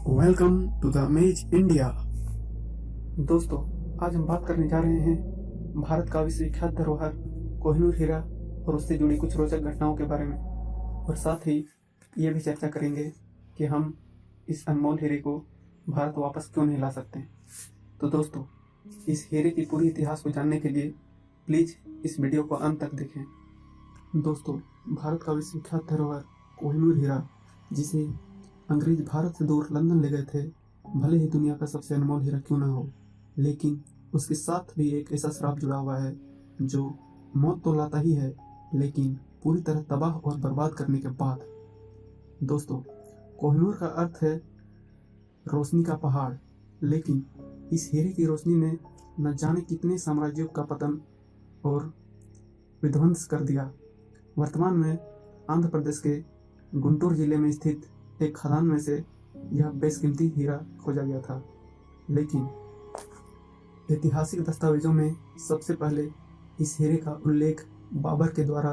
Welcome to the amaze India. दोस्तों, आज हम बात करने जा रहे हैं भारत का विश्वविख्यात धरोहर कोहिनूर हीरा और उससे जुड़ी कुछ रोचक घटनाओं के बारे में, और साथ ही ये भी चर्चा करेंगे कि हम इस अनमोल हीरे को भारत वापस क्यों नहीं ला सकते। तो दोस्तों, इस हीरे की पूरी इतिहास को जानने के लिए प्लीज़ इस वीडियो को अंत तक देखें। दोस्तों, भारत का विश्वविख्यात धरोहर कोहिनूर हीरा, जिसे अंग्रेज भारत से दूर लंदन ले गए थे, भले ही दुनिया का सबसे अनमोल हीरा क्यों ना हो, लेकिन उसके साथ भी एक ऐसा श्राप जुड़ा हुआ है जो मौत तो लाता ही है, लेकिन पूरी तरह तबाह और बर्बाद करने के बाद। दोस्तों, कोहिनूर का अर्थ है रोशनी का पहाड़, लेकिन इस हीरे की रोशनी ने न जाने कितने साम्राज्यों का पतन और विध्वंस कर दिया। वर्तमान में आंध्र प्रदेश के गुंटूर जिले में स्थित एक खदान में से यह बेशकीमती हीरा खोजा गया था, लेकिन ऐतिहासिक दस्तावेजों में सबसे पहले इस हीरे का उल्लेख बाबर के द्वारा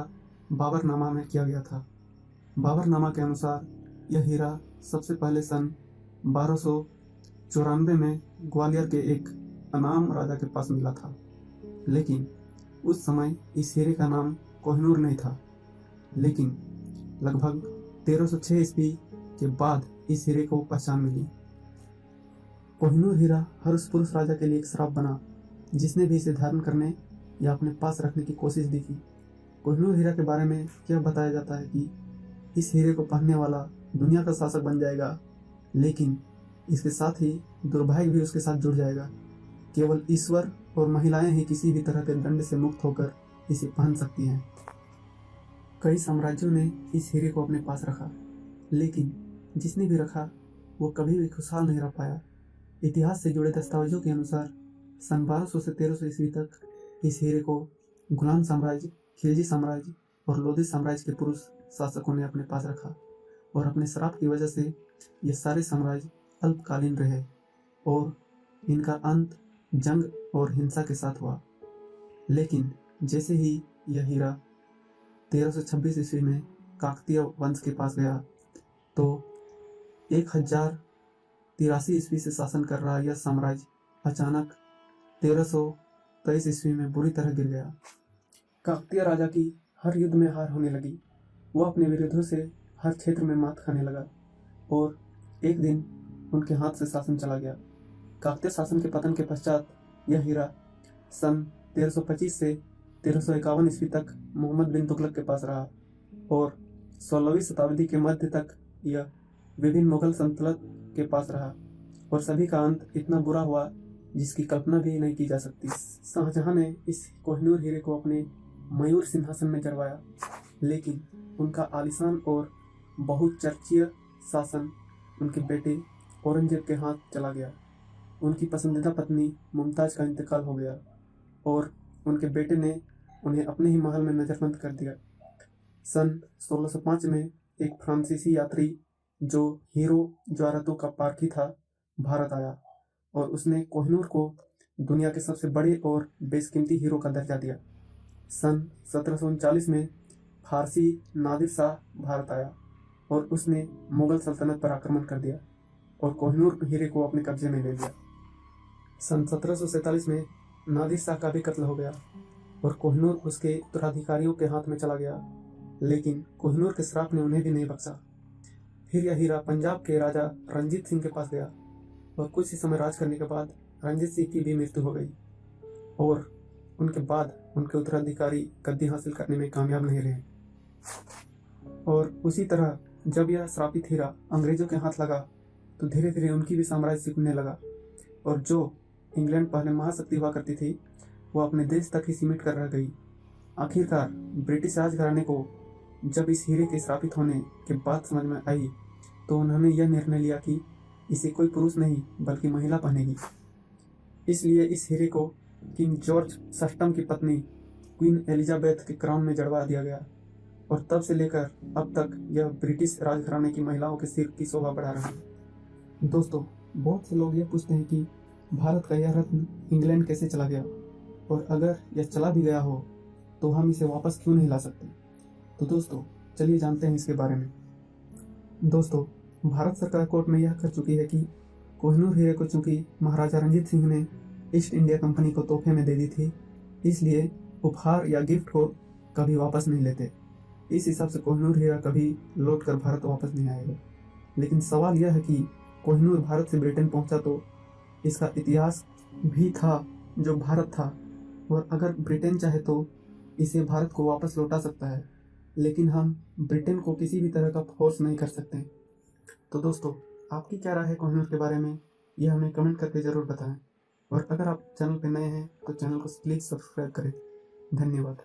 बाबरनामा में किया गया था। बाबरनामा के अनुसार यह हीरा सबसे पहले सन 1294 में ग्वालियर के एक अनाम राजा के पास मिला था, लेकिन उस समय इस हीरे का नाम कोहिनूर नहीं था। लेकिन लगभग 1306 ईस्वी के बाद इस हीरे को पहचान मिली। कोहिनूर हीरा हर उस पुरुष राजा के लिए एक श्राप बना जिसने भी इसे धारण करने या अपने पास रखने की कोशिश भी की। कोहिनूर हीरा के बारे में यह बताया जाता है कि इस हीरे को पहनने वाला दुनिया का शासक बन जाएगा, लेकिन इसके साथ ही दुर्भाग्य भी उसके साथ जुड़ जाएगा। केवल ईश्वर और महिलाएं ही किसी भी तरह के दंड से मुक्त होकर इसे पहन सकती हैं। कई साम्राज्यों ने इस हीरे को अपने पास रखा, लेकिन जिसने भी रखा वो कभी भी खुशहाल नहीं रह पाया। इतिहास से जुड़े दस्तावेजों के अनुसार सन 1200 से 1300 ईस्वी तक इस हीरे को गुलाम साम्राज्य, खिलजी साम्राज्य और लोधी साम्राज्य के पुरुष शासकों ने अपने पास रखा, और अपने श्राप की वजह से ये सारे साम्राज्य अल्पकालीन रहे और इनका अंत जंग और हिंसा के साथ हुआ। लेकिन जैसे ही यह हीरा 1326 ईस्वी में काकतीय वंश के पास गया, तो 1083 ईस्वी से शासन कर रहा यह साम्राज्य अचानक 1323 ईस्वी में बुरी तरह गिर गया। काकतीय राजा की हर युद्ध में हार होने लगी। वह अपने विरोधियों से हर क्षेत्र में मात खाने लगा और एक दिन उनके हाथ से शासन चला गया। काकतीय शासन के पतन के पश्चात यह हीरा सन 1325 से 1351 ईस्वी तक मोहम्मद बिन तुगलक के पास रहा, और 16वीं शताब्दी के मध्य तक यह विभिन्न मुगल सल्तनत के पास रहा, और सभी का अंत इतना बुरा हुआ जिसकी कल्पना भी नहीं की जा सकती। शाहजहां ने इस कोहिनूर हीरे को अपने मयूर सिंहासन में जड़वाया, लेकिन उनका आलीशान और बहुचर्चीय शासन उनके बेटे औरंगजेब के हाथ चला गया। उनकी पसंदीदा पत्नी मुमताज का इंतकाल हो गया और उनके बेटे ने उन्हें अपने ही महल में नजरबंद कर दिया। सन 1605 में एक फ्रांसीसी यात्री जो हीरो ज्वारतों का पारखी था, भारत आया, और उसने कोहिनूर को दुनिया के सबसे बड़े और बेशकीमती हीरो का दर्जा दिया। सन 1739 में फारसी नादिर शाह भारत आया और उसने मुगल सल्तनत पर आक्रमण कर दिया और कोहिनूर हीरे को अपने कब्जे में ले लिया। सन 1747 में नादिर शाह का भी कत्ल हो गया और कोहिनूर उसके उत्तराधिकारियों के हाथ में चला गया, लेकिन कोहिनूर के श्राप ने उन्हें भी नहीं बख्शा। फिर यह हीरा पंजाब के राजा रंजीत सिंह के पास गया, और कुछ ही समय राज करने के बाद रंजीत सिंह की भी मृत्यु हो गई, और उनके बाद उनके उत्तराधिकारी गद्दी हासिल करने में कामयाब नहीं रहे। और उसी तरह जब यह श्रापित हीरा अंग्रेजों के हाथ लगा, तो धीरे धीरे उनकी भी साम्राज्य सिकुड़ने लगा, और जो इंग्लैंड पहले महाशक्ति हुआ करती थी, वो अपने देश तक ही सीमित कर रह गई। आखिरकार ब्रिटिश राजघराने को जब इस हीरे के श्रापित होने के बाद समझ में आई, तो उन्होंने यह निर्णय लिया कि इसे कोई पुरुष नहीं बल्कि महिला पहनेगी। इसलिए इस हीरे को किंग जॉर्ज सष्टम की पत्नी क्वीन एलिजाबेथ के क्राउन में जड़वा दिया गया, और तब से लेकर अब तक यह ब्रिटिश राजघराने की महिलाओं के सिर की शोभा बढ़ा रहा है। दोस्तों, बहुत से लोग यह पूछते हैं कि भारत का यह रत्न इंग्लैंड कैसे चला गया, और अगर यह चला भी गया हो तो हम इसे वापस क्यों नहीं ला सकते। तो दोस्तों, चलिए जानते हैं इसके बारे में। दोस्तों, भारत सरकार कोर्ट में यह कह चुकी है कि कोहिनूर हीरे को चूंकि महाराजा रंजीत सिंह ने ईस्ट इंडिया कंपनी को तोहफे में दे दी थी, इसलिए उपहार या गिफ्ट को कभी वापस नहीं लेते। इस हिसाब से कोहिनूर हीरा कभी लौट कर भारत वापस नहीं आएगा। लेकिन सवाल यह है कि कोहिनूर भारत से ब्रिटेन पहुंचा तो इसका इतिहास भी था जो भारत था, और अगर ब्रिटेन चाहे तो इसे भारत को वापस लौटा सकता है, लेकिन हम ब्रिटेन को किसी भी तरह का फोर्स नहीं कर सकते। तो दोस्तों, आपकी क्या राय है कोहिनूर के बारे में, यह हमें कमेंट करके ज़रूर बताएं। और अगर आप चैनल पर नए हैं तो चैनल को प्लीज़ सब्सक्राइब करें। धन्यवाद।